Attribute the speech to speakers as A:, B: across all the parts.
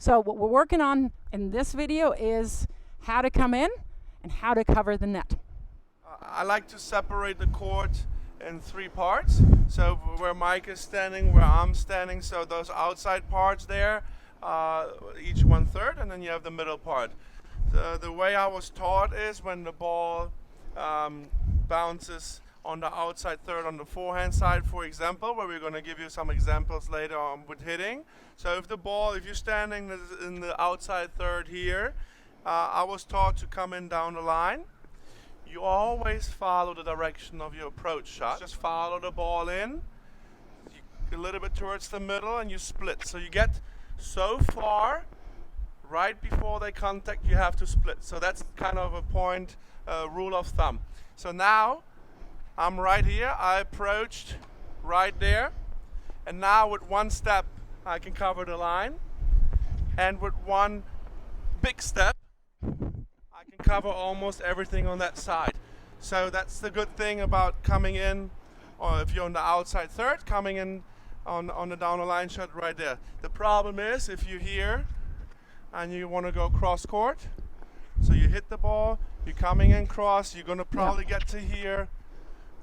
A: So what we're working on in this video is how to come in and how to cover the net.
B: I like to separate the court in 3 parts. So where Meike is standing, where I'm standing, so those outside parts there, each 1/3, and then you have the middle part. The way I was taught is when the ball bounces on the outside third on the forehand side, for example, where we're going to give you some examples later on with hitting. So if you're standing in the outside third here, I was taught to come in down the line. You always follow the direction of your approach shot. Just follow the ball in, a little bit towards the middle, and you split. So you get so far, right before they contact, you have to split. So that's kind of a point, rule of thumb. So now, I'm right here, I approached right there, and now with one step, I can cover the line, and with one big step, I can cover almost everything on that side. So that's the good thing about coming in, or if you're on the outside third, coming in on the down the line shot right there. The problem is if you're here and you want to go cross court, so you hit the ball, you're coming in cross, you're going to probably get to here.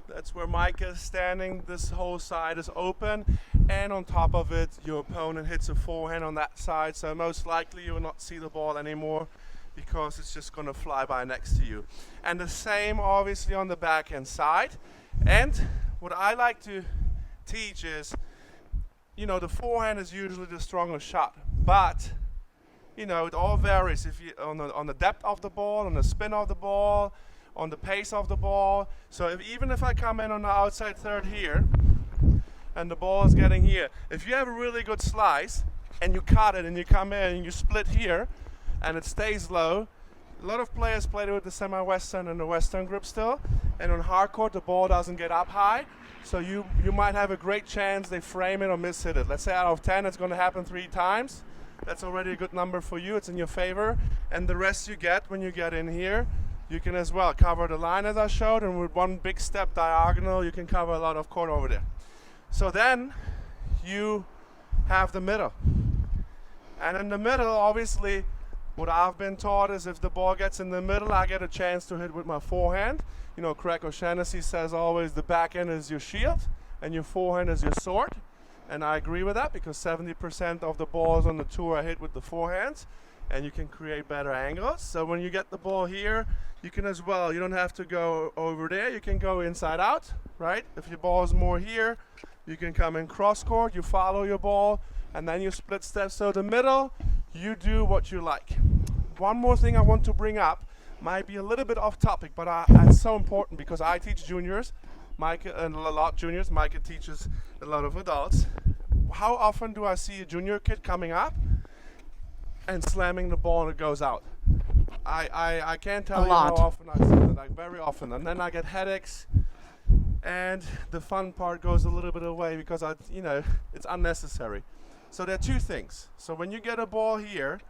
B: That's where Meike is standing. This whole side is open, and on top of it, your opponent hits a forehand on that side, so most likely you will not see the ball anymore because it's just going to fly by next to you. And the same obviously on the backhand side. And what I like to teach is, you know, the forehand is usually the stronger shot, but you know, it all varies if you on the depth of the ball, on the spin of the ball, on the pace of the ball. So even if I come in on the outside third here and the ball is getting here, if you have a really good slice and you cut it and you come in and you split here and it stays low, a lot of players play with the semi-western and the western grip still, and on hard court the ball doesn't get up high, so you might have a great chance they frame it or miss hit it. Let's say out of 10 it's going to happen 3 times. That's already a good number for you, it's in your favor, and the rest you get when you get in here, you can as well cover the line as I showed, and with one big step diagonal you can cover a lot of court over there. So then you have the middle, and in the middle obviously what I've been taught is if the ball gets in the middle, I get a chance to hit with my forehand. You know, Craig O'Shaughnessy says always the backhand is your shield and your forehand is your sword, and I agree with that because 70% of the balls on the tour are hit with the forehands, and you can create better angles. So when you get the ball here, you can as well, you don't have to go over there, you can go inside out, right? If your ball is more here, you can come in cross court, you follow your ball, and then you split step. So the middle, you do what you like. One more thing I want to bring up, might be a little bit off topic, but it's so important because I teach juniors, Meike, and a lot juniors, Meike teaches a lot of adults. How often do I see a junior kid coming up and slamming the ball and it goes out? I can't tell you how often I see it, like very often, and then I get headaches, and the fun part goes a little bit away because you know, it's unnecessary. So there are 2 things. So when you get a ball here,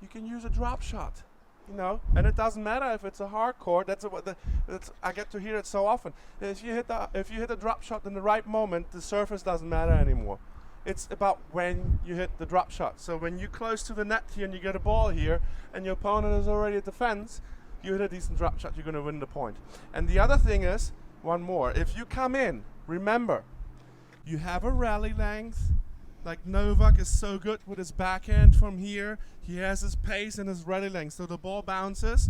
B: you can use a drop shot, you know, and it doesn't matter if it's a hard court. I get to hear it so often. If you hit a drop shot in the right moment, the surface doesn't matter anymore. It's about when you hit the drop shot. So when you're close to the net here and you get a ball here and your opponent is already at the fence, you hit a decent drop shot, you're going to win the point. And the other thing is, one more, if you come in, remember, you have a rally length. Like Novak is so good with his backhand from here, he has his pace and his rally length, so the ball bounces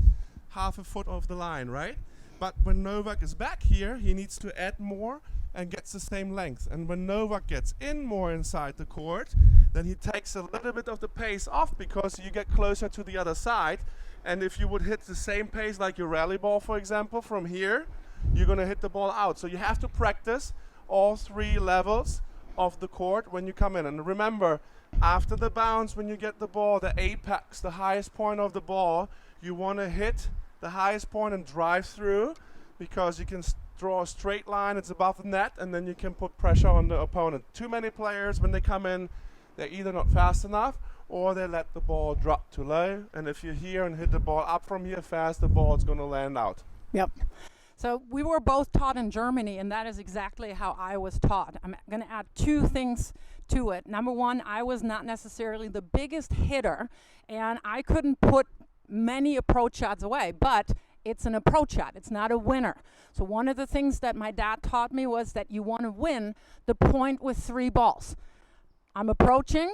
B: half a foot off the line, right? But when Novak is back here, he needs to add more and gets the same length. And when Novak gets in more inside the court, then he takes a little bit of the pace off because you get closer to the other side. And if you would hit the same pace like your rally ball, for example, from here, you're going to hit the ball out. So you have to practice all 3 levels of the court when you come in. And remember, after the bounce, when you get the ball, the apex, the highest point of the ball, you want to hit the highest point and drive through, because you can draw a straight line, it's above the net, and then you can put pressure on the opponent. Too many players, when they come in, they're either not fast enough or they let the ball drop too low, and if you're here and hit the ball up from here fast, the ball is going to land out.
A: Yep. So we were both taught in Germany, and that is exactly how I was taught. I'm going to add two things to it. Number one, I was not necessarily the biggest hitter, and I couldn't put many approach shots away, but it's an approach shot. It's not a winner. So one of the things that my dad taught me was that you want to win the point with 3 balls. I'm approaching.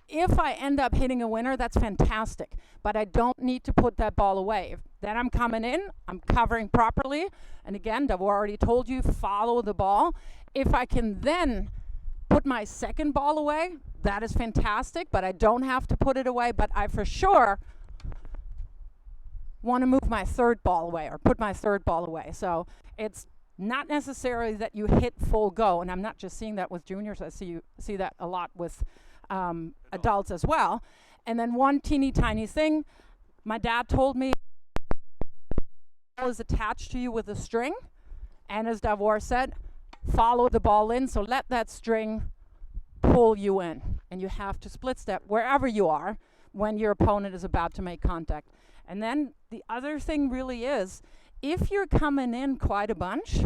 A: If I end up hitting a winner, that's fantastic, but I don't need to put that ball away. Then I'm coming in, I'm covering properly, and again, Davor already told you, follow the ball. If I can then put my second ball away, that is fantastic, but I don't have to put it away, but I for sure want to move my third ball away or put my third ball away. So it's not necessarily that you hit full go, and I'm not just seeing that with juniors, I see that a lot with adults as well. And then one teeny tiny thing, my dad told me ball is attached to you with a string, and as Davor said, follow the ball in, so let that string pull you in, and you have to split step wherever you are when your opponent is about to make contact. And then the other thing really is, if you're coming in quite a bunch,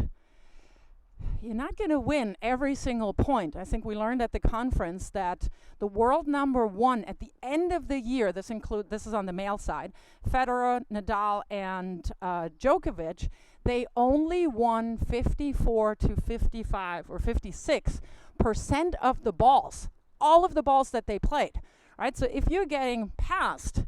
A: you're not going to win every single point. I think we learned at the conference that the world number 1 at the end of the year, this is on the male side, Federer, Nadal, and Djokovic, they only won 54 to 55 or 56% of the balls, all of the balls that they played, right? So if you're getting past,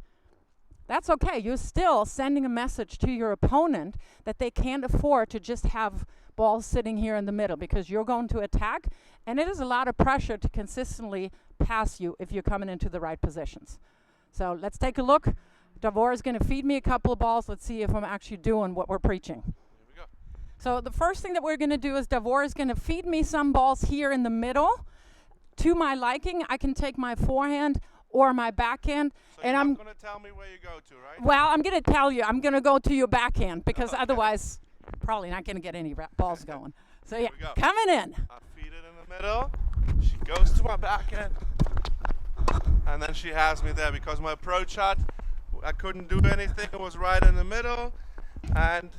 A: that's okay. You're still sending a message to your opponent that they can't afford to just have balls sitting here in the middle, because you're going to attack, and it is a lot of pressure to consistently pass you if you're coming into the right positions. So let's take a look. Davor is going to feed me a couple of balls. Let's see if I'm actually doing what we're preaching.
B: Here we go.
A: So the first thing that we're going to do is Davor is going to feed me some balls here in the middle. To my liking, I can take my forehand or my backhand.
B: So
A: and
B: you're
A: I'm
B: not going to tell me where you go to, right?
A: Well, I'm going to tell you, I'm going to go to your backhand, because otherwise probably not going to get any balls going. So yeah,
B: we go.
A: coming in.
B: I feed it in the middle. She goes to my backhand. And then she has me there, because my approach shot, I couldn't do anything. It was right in the middle. And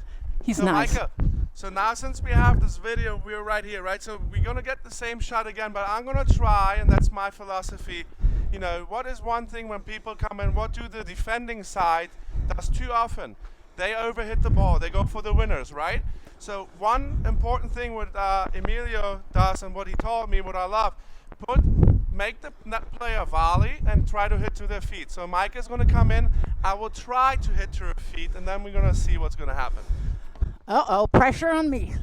A: He's
B: so
A: nice.
B: Meike, so now since we have this video, we're right here, right? So we're going to get the same shot again, but I'm going to try, and that's my philosophy. You know, what is one thing when people come in, what do the defending side does too often? They overhit the ball. They go for the winners, right? So one important thing what Emilio does, and what he taught me, what I love, make the net player volley and try to hit to their feet. So Meike is going to come in. I will try to hit to her feet, and then we're going to see what's going to happen.
A: Uh-oh, pressure on me.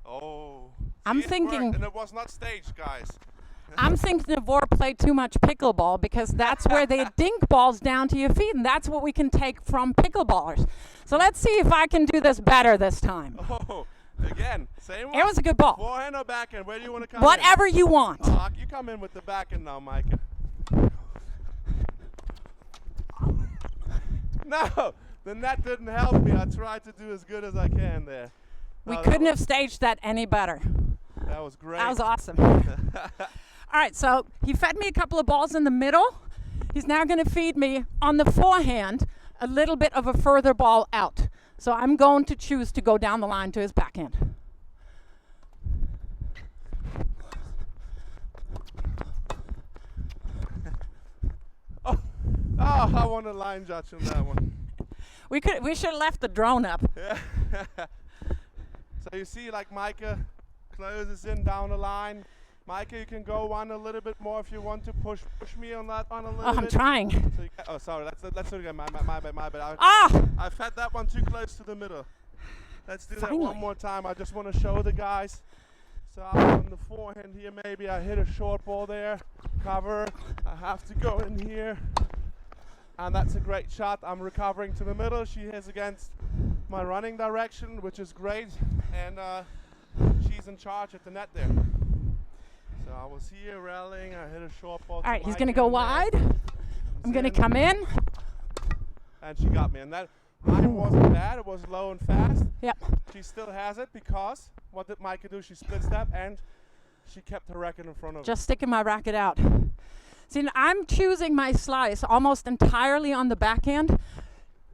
B: Oh.
A: I'm
B: See, it
A: thinking-
B: worked, and it was not staged, guys.
A: I'm thinking Davor played too much pickleball, because that's where they dink balls down to your feet, and that's what we can take from pickleballers. So let's see if I can do this better this time.
B: Oh, again, same one.
A: It was a good ball.
B: Forehand or backhand? Where do you want to come
A: Whatever you want.
B: in? You come in with the backhand now, Meike. No, the net didn't help me. I tried to do as good as I can there.
A: We
B: No,
A: couldn't have staged that any better.
B: That was great.
A: That was awesome. All right, so he fed me a couple of balls in the middle. He's now going to feed me on the forehand a little bit of a further ball out. So I'm going to choose to go down the line to his backhand.
B: Oh, I want a line judge on that one.
A: We should have left the drone up.
B: So you see, like Meike closes in down the line. Meike, you can go one a little bit more if you want to push me on that one a little
A: Oh,
B: bit.
A: I'm trying.
B: So oh, sorry. Let's do it again. My bad.
A: Ah!
B: I fed that one too close to the middle. Let's do that
A: Finally.
B: one more time. I just want to show the guys. So I'm on the forehand here. Maybe I hit a short ball there. Cover. I have to go in here. And that's a great shot. I'm recovering to the middle. She is against my running direction, which is great. And she's in charge at the net there. So I was here rallying. I hit a short ball.
A: All right, he's going to go wide. I'm going to come in.
B: And she got me. And that mine wasn't bad. It was low and fast.
A: Yep.
B: She still has it, because what did Meike do? She split step and she kept her racket in front of her.
A: Just sticking my racket out. See, I'm choosing my slice almost entirely on the backhand,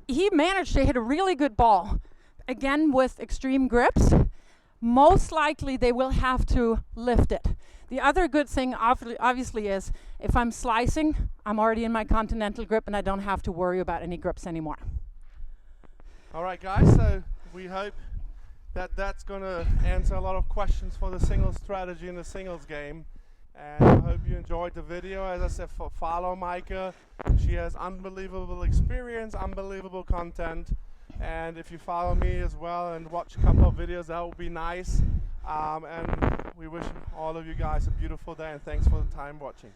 A: he managed to hit a really good ball. Again, with extreme grips, most likely they will have to lift it. The other good thing obviously is if I'm slicing, I'm already in my continental grip and I don't have to worry about any grips anymore.
B: All right, guys, so we hope that that's going to answer a lot of questions for the singles strategy in the singles game. And I hope you enjoyed the video. As I said, follow Meike. She has unbelievable experience, unbelievable content. And if you follow me as well and watch a couple of videos, that would be nice. And we wish all of you guys a beautiful day, and thanks for the time watching.